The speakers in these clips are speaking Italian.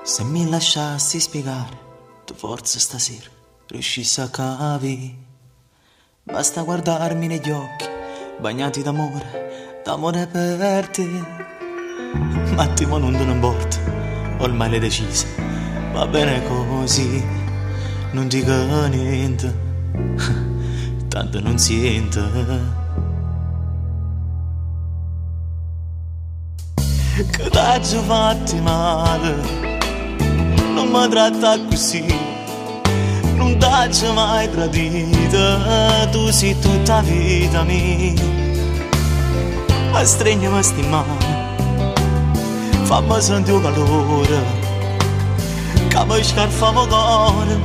Se mi lasciassi spiegare, tu forse stasera riuscissi a capire. Basta guardarmi negli occhi, bagnati d'amore per te. Ma attimo non te ne importa, ormai l'hai decisa, va bene così, non dico niente, tanto non sente. Che t'hai fatti male, non mi tratta così, non t'hai mai tradita, tu sei tutta vita mia. Ma stregnami sti mani, fammi sentire calore, che mi scarfamo cuore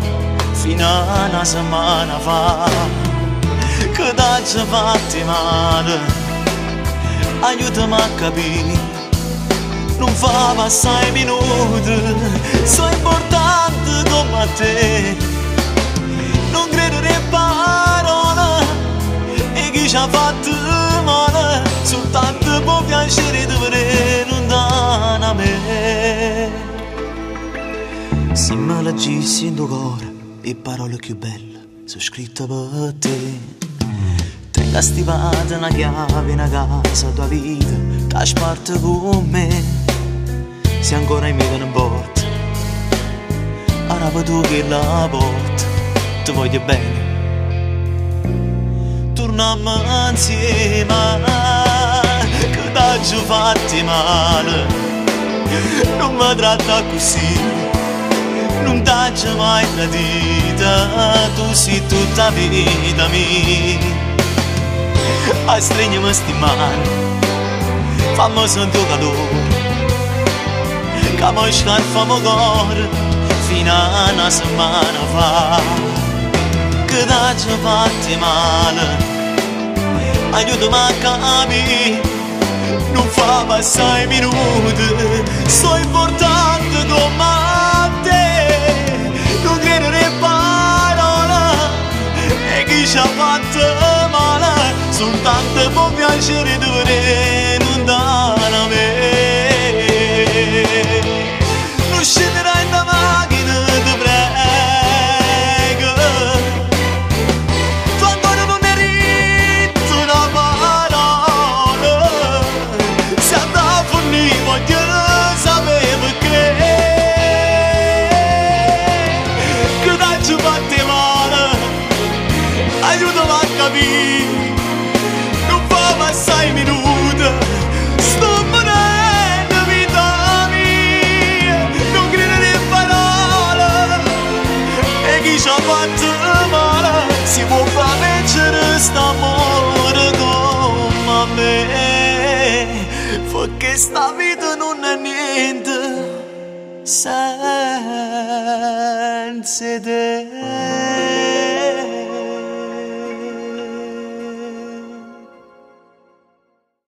fino a una settimana fa. Che t'hai fatti male, aiutami a capire. Non fa passare minuti, sono importante come te. Non credere parole e chi ci ha fatto male, soltanto può piacere di vedere lontano a me. Se me leggissi in tuo cuore le parole più belle sono scritte per te. Tenga stivata una chiave, una casa, tua vita, t'ha sparta con me. Se ancora in me non porta, ora tu che la porta, ti voglio bene, torniamo insieme, che t'hai fatti male, non mi tratta così, non t'hai mai tradita, tu sei tutta vita mia. A stregnami sti mani, fammi sentire calore, che mi scarfamo cuore fino a una settimana fa. Che t'hai fatti male, aiutami a capire, non fa passare minuti, sono importante come te. Non credere parole e chi ci ha fatto male, soltanto può piacere di vedere lontano a me. Non scenderai da macchina, ti prego, tu ancora non hai detto una parola. Se andavo a fornire voglio sapere perché, che t'hai fatti male, aiutami a capire, non fa passare minuti, sto morendo vita mia. Non credere parole e chi ci ha fatto male, si può far vincere st'amore come me, perché sta vita non è niente senza te.